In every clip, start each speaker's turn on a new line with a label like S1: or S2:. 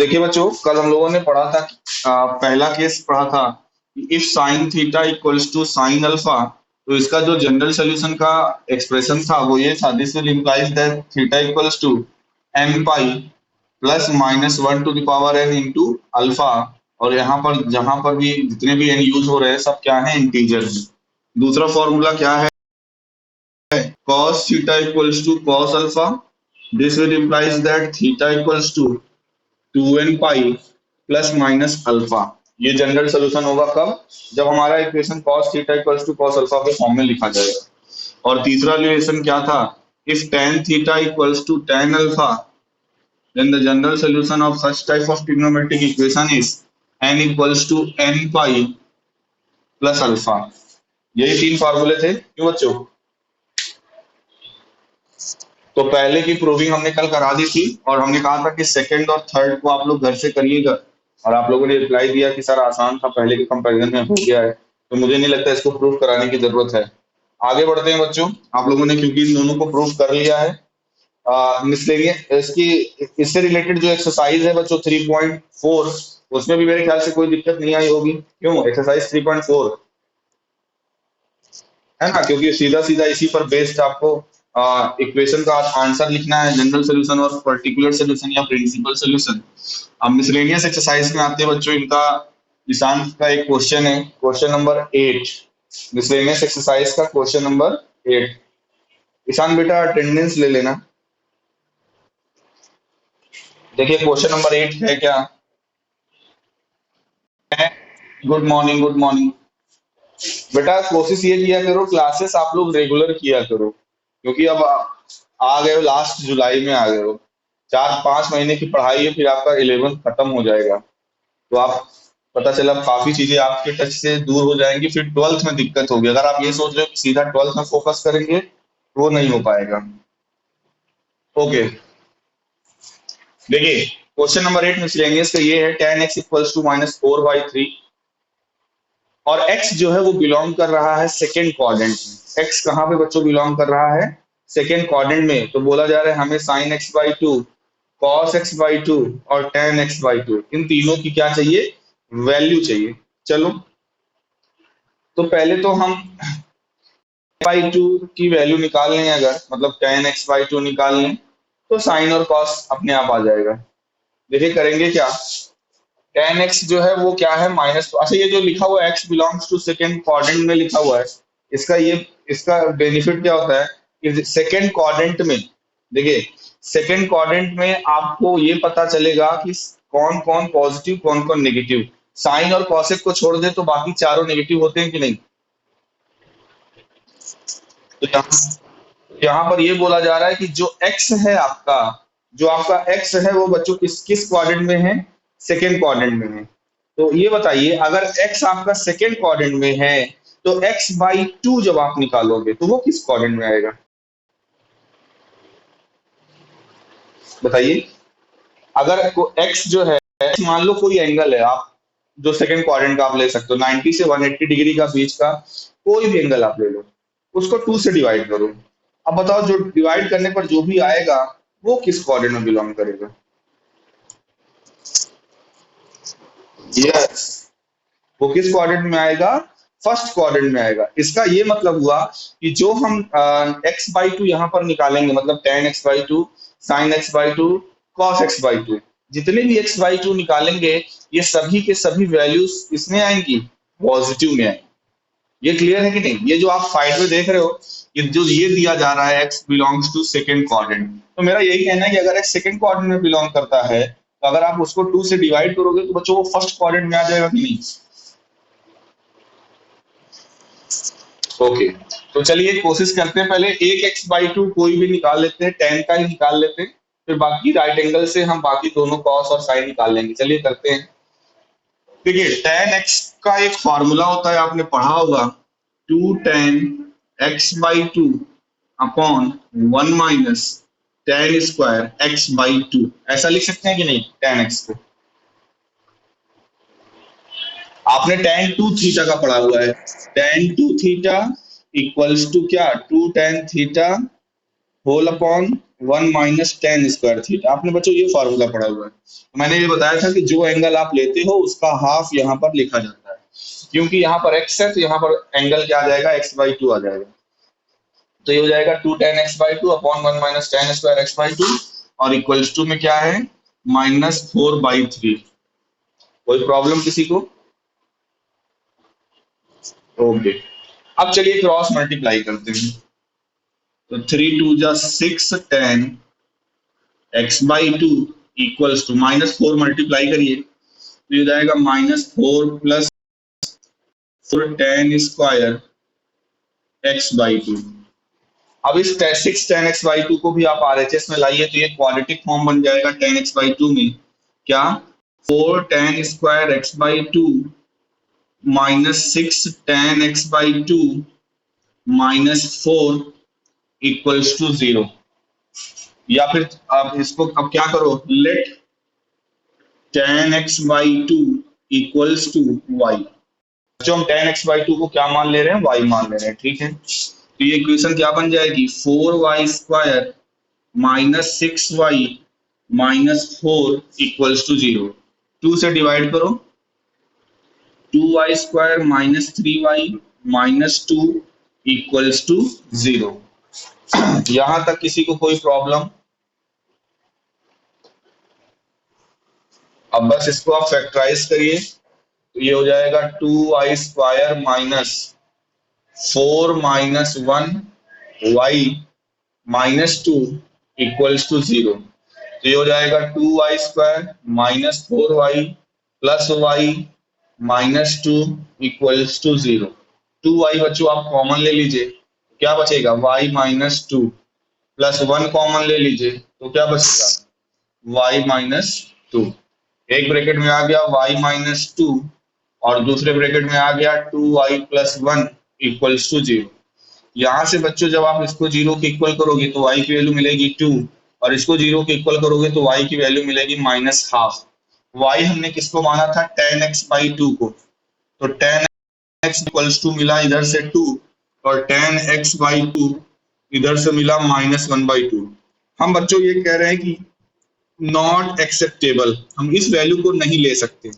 S1: देखिए बच्चों, कल हम लोगों ने पढ़ा था पहला केस पढ़ा था if sine theta equals to sine alpha. तो इसका जो जनरल सोल्यूशन का एक्सप्रेशन था वो ये था, this will implies that theta equals to n pi plus minus one to the power n into alpha. और यहाँ पर जहां पर भी जितने भी एन यूज हो रहे हैं सब क्या है, इंटीजर है। दूसरा फॉर्मूला क्या है, cos theta equals to cos alpha. This will implies that theta equals to 2n pi plus minus alpha. ये जनरल सोल्यूशन होगा कब, जब हमारा equation cos theta equals to cos alpha के फॉर्म में लिखा जाएगा। और तीसरा रिलेशन क्या था, if tan theta equals to tan alpha then the general solution of such type of trigonometric equation is n equals to n pi plus alpha. यही तीन फार्मूले थे क्यों बच्चों। तो पहले की प्रूविंग हमने कल करा दी थी और हमने कहा था कि सेकंड और थर्ड को आप लोग घर से करिएगा, और आप लोगों ने रिप्लाई दिया कि सर आसान था, पहले के कंपैरिजन में हो गया है, तो मुझे नहीं लगता इसको प्रूफ कराने की जरूरत है। आगे बढ़ते हैं बच्चों, आप लोगों ने क्योंकि इन दोनों को प्रूफ कर लिया है। मिसलेनियस इसकी इससे रिलेटेड जो एक्सरसाइज है बच्चों 3.4, उसमें भी मेरे ख्याल से कोई दिक्कत नहीं आई होगी, क्यों। एक्सरसाइज 3.4 है ना, क्योंकि सीधा सीधा इसी पर बेस्ड आपको इक्वेशन का आंसर लिखना है, जनरल सोल्यूशन और पर्टिकुलर सोल्यूशन या प्रिंसिपल सोल्यूशन। अब मिसलेनियस एक्सरसाइज में आते हैं बच्चों, इनका ईशान का एक क्वेश्चन है, क्वेश्चन नंबर 8। मिसलेनियस एक्सरसाइज का क्वेश्चन नंबर 8। ईशान बेटा अटेंडेंस ले लेना। देखिए क्वेश्चन नंबर 8 है क्या, गुड मॉर्निंग गुड मॉर्निंग। बेटा कोशिश ये किया करो, क्लासेस आप लोग रेगुलर किया करो, क्योंकि अब आ गए हो, लास्ट जुलाई में आ गए हो, 4-5 महीने की पढ़ाई है, फिर आपका 11th खत्म हो जाएगा, तो आप पता चला काफी चीजें आपके टच से दूर हो जाएंगी, फिर 12th में दिक्कत होगी। अगर आप ये सोच रहे हो कि सीधा 12th में फोकस करेंगे तो वो नहीं हो पाएगा। ओके, देखिए क्वेश्चन नंबर 8 मिसलेनियस का ये है, tan x इक्वल्स टू -4/3 और x जो है वो बिलोंग कर रहा है सेकेंड क्वाड्रेंट में। x कहाँ पे बच्चों बिलोंग कर रहा है, सेकेंड क्वाड्रेंट में। तो बोला जा रहा है हमें sin x/2, cos x/2 और tan x/2, इन तीनों की क्या चाहिए, वैल्यू चाहिए। चलो तो पहले तो हम x/2 की वैल्यू निकाल लें, अगर मतलब tan x/2 निकाल लें तो sin और cos अपने आप आ जाएगा। देखिए करेंगे क्या, tan x जो है वो क्या है माइनस, अच्छा ये जो लिखा हुआ है x belongs to second quadrant में लिखा हुआ है, इसका बेनिफिट क्या होता है कि सेकेंड क्वाड्रेंट में, देखिए सेकेंड क्वाड्रेंट में आपको ये पता चलेगा कि कौन कौन पॉजिटिव कौन कौन नेगेटिव। साइन और कॉसेक को छोड़ दे तो बाकी चारों नेगेटिव होते हैं कि नहीं। तो यहाँ पर ये बोला जा रहा है कि जो x है आपका, जो आपका x है वो बच्चों किस किस क्वाड्रेंट में है, सेकेंड क्वाड्रेंट में है। तो ये बताइए अगर x आपका सेकेंड क्वाड्रेंट में है तो x/2 जब आप निकालोगे तो वो किस क्वाड्रेंट में आएगा, बताइए। अगर x जो है, मान लो कोई एंगल है, आप जो सेकेंड क्वाड्रेंट का आप ले सकते हो, 90 से 180 डिग्री का बीच का कोई भी एंगल आप ले लो, उसको 2 से डिवाइड करो। अब बताओ जो डिवाइड करने पर जो भी आएगा वो किस क्वाड्रेंट में बिलोंग करेगा। यस, वो किस क्वाड्रेंट में आएगा, फर्स्ट क्वाड्रेंट में आएगा। इसका ये मतलब हुआ कि जो हम x/2 यहाँ पर निकालेंगे, मतलब tan x/2, sin x/2, cos x/2, जितने भी x/2 निकालेंगे ये सभी के सभी वैल्यूज इसमें आएंगी, पॉजिटिव में आएंगी। ये क्लियर है कि नहीं। ये जो आप साइड में देख रहे हो, ये जो ये दिया जा रहा है x belongs to second quadrant, तो मेरा यही कहना है कि अगर x सेकेंड क्वाड्रेंट में बिलोंग करता है तो अगर आप उसको 2 से डिवाइड करोगे तो बच्चों वो फर्स्ट क्वाड्रेंट में आ जाएगा कि नहीं। ओके, तो चलिए कोशिश करते हैं, पहले एक x/2 कोई भी निकाल लेते हैं, tan का ही निकाल लेते हैं, फिर बाकी राइट एंगल से हम बाकी दोनों cos और sin निकाल लेंगे। चलिए करते हैं। देखिए tan x का एक फॉर्मूला होता है, आपने पढ़ा होगा, 2 tan x/2 upon 1 minus tan square x/2, ऐसा लिख सकते हैं कि नहीं। tan x को आपने tan 2 थीटा का पढ़ा हुआ है, tan 2 थीटा इक्वल्स टू क्या, 2 tan theta whole upon 1 minus tan square theta. आपने बच्चों ये फॉर्मूला पढ़ा हुआ है। मैंने ये बताया था कि जो एंगल आप लेते हो उसका हाफ यहाँ पर लिखा जाता है, क्योंकि यहाँ पर x है तो यहाँ पर एंगल क्या आ जाएगा, x/2 आ जाएगा। तो ये हो जाएगा 2 tan x/2 upon 1 minus tan square x/2 और इक्वल्स टू में क्या है, -4/3। कोई प्रॉब्लम किसी को? ओके। अब चलिए क्रॉस मल्टीप्लाई करते हैं। तो 3 2 जा 6 tan x/2 equals to -4 multiply करिए तो ये जाएगा -4 प्लस 4 tan स्क्वायर x/2। अब इस 6 tan x/2 को भी आप RHS में लाइए तो ये क्वाड्रेटिक फॉर्म बन जाएगा tan x/2 में। क्या? 4 tan square x/2 minus 6 tan x/2 -4 equals to 0। या फिर आप इसको अब क्या करो, let tan x/2 equals to y। जो हम tan x/2 को क्या मान ले रहे हैं, y मान ले रहे हैं, ठीक है। तो ये इक्वेशन क्या बन जाएगी, 4y square -6y -4 equals to 0। 2 से डिवाइड करो, 2y square -3y -2 equals to 0। यहां तक किसी को कोई प्रॉब्लम? अब बस इसको आप फैक्टराइज करिए तो ये हो जाएगा 2y square -4 -1 y -2 equals to 0। तो ये हो जाएगा 2y square -4y plus y -2 equals to 0। 2y बच्चों आप कॉमन ले लीजिए, क्या बचेगा, y -2 प्लस 1 कॉमन ले लीजिए तो क्या बचेगा, y -2। एक ब्रैकेट में आ गया y-2 और दूसरे ब्रैकेट में आ गया 2y + 1 इक्वल्स टू 0। यहाँ से बच्चों जब आप इसको 0 के इक्वल करोगे तो y की वैल्यू मिलेगी 2 और इसको 0 के इक्वल करोगे तो y की वैल्यू मिलेगी -½ y हमने किसको माना था, tan x/2 को। तो tan x इक्वल्स टू मिला इधर से 2 और tan x/2 इधर से मिला -1/2। हम बच्चों ये कह रहे हैं कि नॉट एक्सेप्टेबल, हम इस वैल्यू को नहीं ले सकते।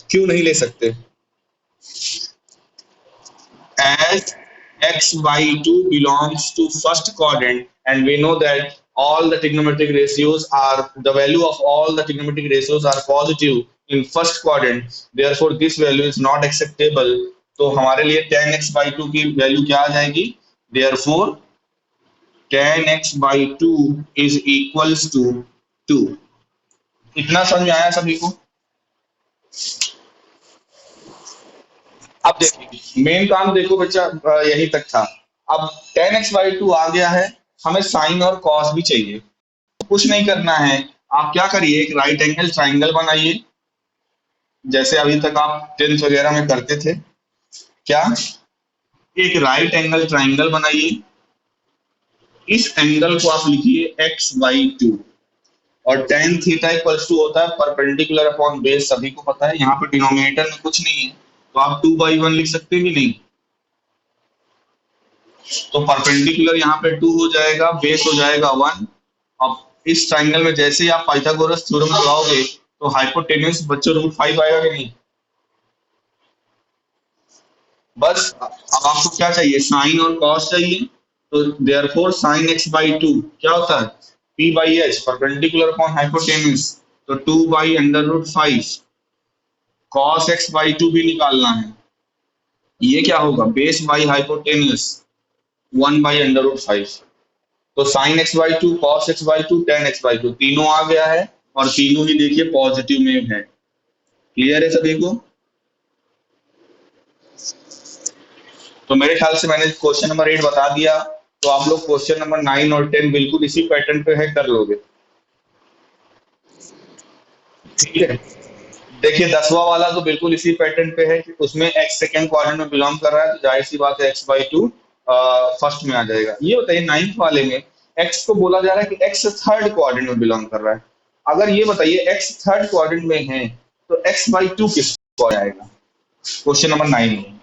S1: क्यों नहीं ले सकते? As x/2 belongs to first quadrant and we know that all the trigonometric ratios are, the value of all the trigonometric ratios are positive in first quadrant, therefore this value is not acceptable। तो हमारे लिए tan x/2 की value क्या आ जाएगी, therefore tan x/2 is equals to 2। इतना समझ में आया सभी को? अब देखिए मेन काम देखो बच्चा यही तक था। अब tan x/2 आ गया है, हमें साइन और कॉस भी चाहिए। कुछ नहीं करना है, आप क्या करिए, एक राइट एंगल ट्राइंगल बनाइए, जैसे अभी तक आप 10th वगैरह में करते थे। क्या? एक राइट एंगल ट्राइंगल बनाइए, इस एंगल को आप लिखिए x/2 और tan थीटा इक्वल्स टू होता है परपेंडिकुलर अपॉन बेस, सभी को पता है। यहाँ पे डिनोमिनेटर में कुछ नहीं है तो आप 2/1 लिख सकते हैं कि नहीं? तो परपेंडिकुलर यहाँ पे 2 हो जाएगा, बेस हो जाएगा 1। अब इस ट्राइंगल में जैसे ही आप पाइथागोरस थ्योरम लगाओगे तो हाइपोटेन्यूज बच्चों √5 आएगा कि नहीं? बस अब आपको क्या चाहिए, साइन और कॉस चाहिए। तो देयरफॉर sin x/2 क्या होता है, p/h परपेंडिकुलर अपॉन हाइपोटेन्यूज, तो 2/√5। cos x/2 भी निकालना है, ये क्या होगा, बेस बाई हाइपोटेन्यूज 1/√5। तो sin x/2 cos x/2 tan x/2 तीनों आ गया है और तीनों ही देखिए पॉजिटिव में है। क्लियर है सभी को? तो मेरे ख्याल से मैंने क्वेश्चन नंबर 8 बता दिया, तो आप लोग क्वेश्चन नंबर 9 और 10 बिल्कुल इसी पैटर्न पे है, कर लोगे। ठीक है, देखिए 10वां वाला तो बिल्कुल इसी पैटर्न पे है कि उसमें x सेकंड क्वाड्रेंट में बिलोंग कर रहा है, तो जाहिर सी बात है x/2 फर्स्ट में आ जाएगा। ये बताइए 9th वाले में x को बोला जा रहा है कि x थर्ड क्वाड्रेंट में बिलोंग कर रहा है। अगर ये बताइए x थर्ड क्वाड्रेंट में है तो x/2 किसको आएगा, क्वेश्चन नंबर 9 में।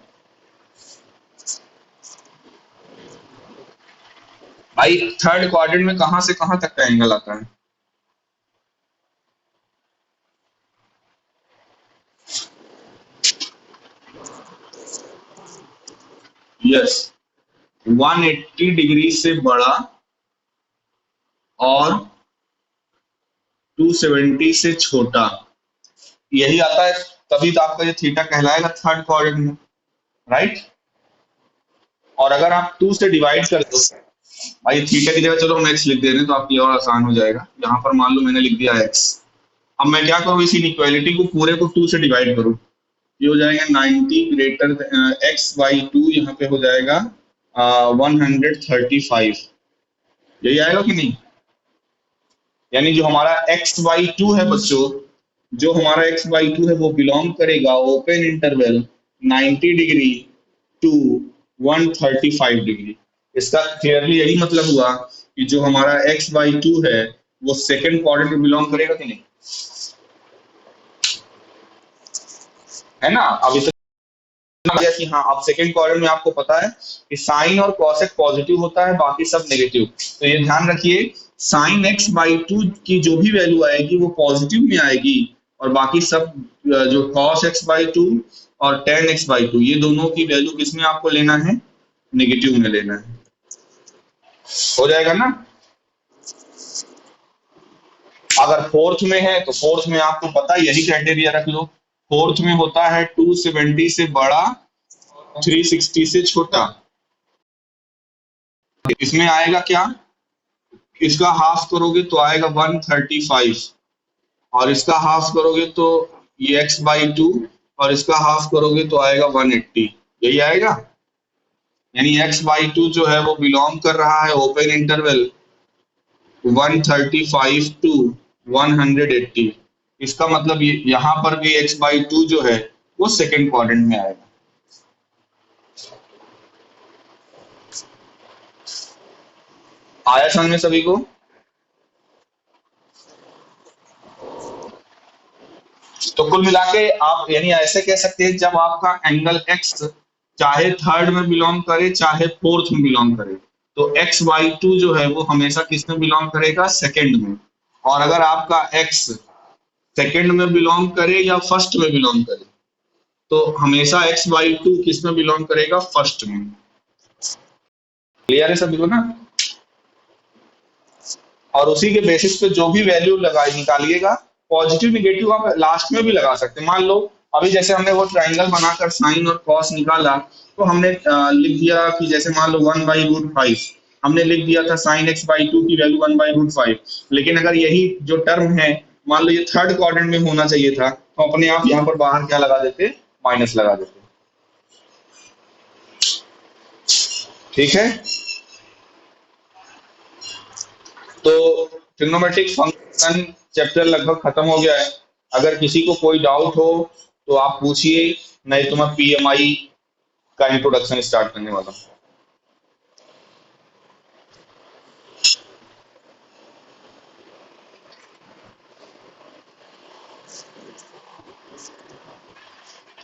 S1: भाई थर्ड क्वाड्रेंट में कहां से कहां तक का एंगल आता है? यस, 180 डिग्री से बड़ा और 270 से छोटा, यही आता है। तभी तो आपका ये थीटा कहलाएगा थर्ड क्वाड्रेंट में, राइट। और अगर आप 2 से डिवाइड कर दो, भाई थीटा की जगह चलो हम एक्स लिख दे रहे हैं तो आपके और आसान हो जाएगा। यहाँ पर मान लो मैंने लिख दिया एक्स। अब मैं क्या करूँ, इस इनइक्वालिटी को पूरे को 2 से डिवाइड करूँ। ये हो जाएगा 90 ग्रेटर एक्स बाई टू, यहाँ पे हो जाएगा 135। यही आएगा कि नहीं? यानी जो हमारा एक्स बाई टू है बच्चों, जो हमारा एक्स बाई टू है वो बिलोंग करेगा open interval 90 degree to 135 degree. इसका क्लियरली यही मतलब हुआ कि जो हमारा एक्स बाई टू है वो सेकंड क्वाड्रेंट में बिलोंग करेगा कि नहीं, है ना। अब गया कि हाँ, अब सेकंड क्वाड्रेंट में आपको पता है कि साइन और कॉसेक पॉजिटिव होता है, बाकी सब नेगेटिव। तो ये ध्यान रखिए, साइन एक्स बाई टू की जो भी वैल्यू आएगी वो पॉजिटिव में आएगी, और बाकी सब जो कॉस एक्स बाई टू और टेन एक्स बाई टू, ये दोनों की वैल्यू किसमें आपको लेना है, नेगेटिव में लेना है। हो जाएगा ना। अगर फोर्थ में है तो फोर्थ में आपको पता है, यही क्राइटेरिया रख लो। फोर्थ में होता है 270 से बड़ा, 360 से छोटा। इसमें आएगा क्या, इसका हाफ करोगे तो आएगा 135, और इसका हाफ करोगे तो ये एक्स बाई टू, और इसका हाफ करोगे तो आएगा 180। यही आएगा। यानी एक्स बाई टू जो है वो बिलोंग कर रहा है ओपन इंटरवल 135 टू 180। इसका मतलब ये यहां पर भी एक्स बाई टू जो है वो सेकेंड क्वाड्रेंट में आएगा। आया समझ में सभी को? तो कुल मिला के आप यानी ऐसे कह सकते हैं, जब आपका एंगल एक्स चाहे थर्ड में बिलोंग करे चाहे फोर्थ में बिलोंग करे, तो एक्स बाई टू जो है वो हमेशा किस में बिलोंग करेगा, सेकंड में। और अगर आपका एक्स सेकंड में बिलोंग करे या फर्स्ट में बिलोंग करे, तो हमेशा एक्स बाई टू किस में बिलोंग करेगा, फर्स्ट में। क्लियर है सभी को ना। और उसी के बेसिस पे जो भी वैल्यू लगा निकालिएगा, पॉजिटिव निगेटिव आप लास्ट में भी लगा सकते हैं। मान लो अभी जैसे हमने वो ट्राइंगल बनाकर साइन और कॉस निकाला, तो हमने लिख दिया कि जैसे मान लो 1/√5, हमने लिख दिया था साइन एक्स बाई टू की वैल्यू 1/√5। लेकिन अगर यही जो टर्म है, मान लो ये थर्ड क्वाड्रेंट में होना चाहिए था, तो अपने आप यहाँ पर बाहर क्या लगा देते, माइनस लगा देते। ठीक है। तो ट्रिग्नोमेट्रिक फंक्शन चैप्टर लगभग खत्म हो गया है। अगर किसी को कोई डाउट हो तो आप पूछिए, नहीं तो मैं पीएमआई का इंट्रोडक्शन स्टार्ट करने वाला हूँ।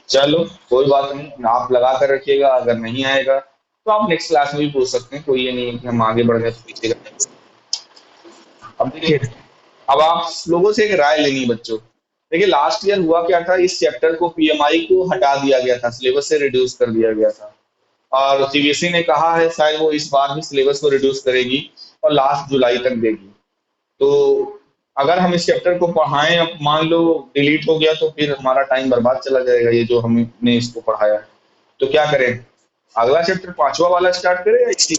S1: चलो कोई बात नहीं, आप लगा कर रखिएगा। अगर नहीं आएगा तो आप नेक्स्ट क्लास में भी पूछ सकते हैं, कोई ये नहीं है कि हम आगे बढ़ गए तो पीछे गए। अब देखिए, अब आप लोगों से एक राय लेनी है बच्चों। देखिए लास्ट ईयर हुआ क्या था, इस चैप्टर को पीएमआई को हटा दिया गया था, सिलेबस से रिड्यूस कर दिया गया था। और सीबीएसई ने कहा है शायद वो इस बार भी सिलेबस को रिड्यूस करेगी और लास्ट जुलाई तक देगी। तो अगर हम इस चैप्टर को पढ़ाएं, अब मान लो डिलीट हो गया तो फिर हमारा टाइम बर्बाद चला जाएगा, ये जो हमने इसको पढ़ाया है। तो क्या करें, अगला चैप्टर पांचवा वाला स्टार्ट करें या इसी?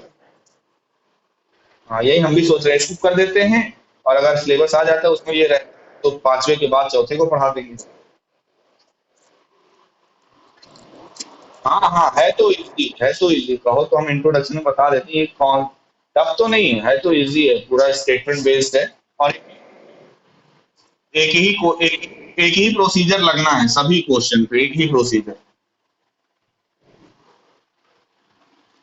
S1: हाँ यही हम भी सोच रहे हैं, स्किप कर देते हैं, और अगर सिलेबस आ जाता है उसमें ये रहे तो पांचवे के बाद चौथे को पढ़ा देंगे। हाँ हाँ, है तो इजी कहो तो हम इंट्रोडक्शन में बता देते हैं, ये कौन टफ तो नहीं है, तो इजी है, पूरा स्टेटमेंट बेस्ड है। और एक ही प्रोसीजर लगना है सभी क्वेश्चन पे, एक ही प्रोसीजर।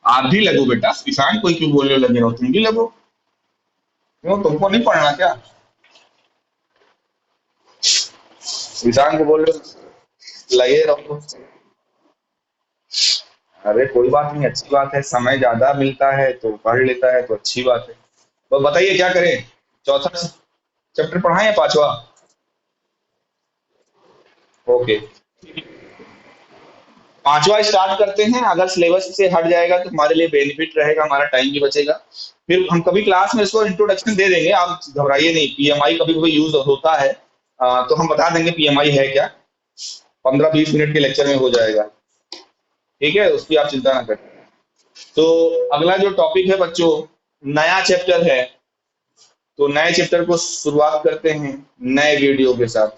S1: आप भी लगो बेटा, किसान कोई क्यों बोलने लगे रहो, तुम भी लगो। क्यों, तुमको नहीं पढ़ना क्या? किसान को बोल रहे हो, लगे रहो। अरे कोई बात नहीं, अच्छी बात है, समय ज्यादा मिलता है तो पढ़ लेता है तो अच्छी बात है। तो बताइए क्या करें, चौथा चैप्टर पढ़ाएं या पांचवा? ओके, पांचवा स्टार्ट करते हैं। अगर सिलेबस से हट जाएगा तो हमारे लिए बेनिफिट रहेगा, हमारा टाइम भी बचेगा। फिर हम कभी क्लास में इसको इंट्रोडक्शन दे देंगे, आप घबराइए नहीं। पीएमआई कभी कभी यूज होता है, तो हम बता देंगे पीएमआई है क्या। 15-20 मिनट के लेक्चर में हो जाएगा। ठीक है, उसकी आप चिंता ना करें। तो अगला जो टॉपिक है बच्चों, नया चैप्टर है। तो नए चैप्टर को शुरुआत करते हैं नए वीडियो के साथ।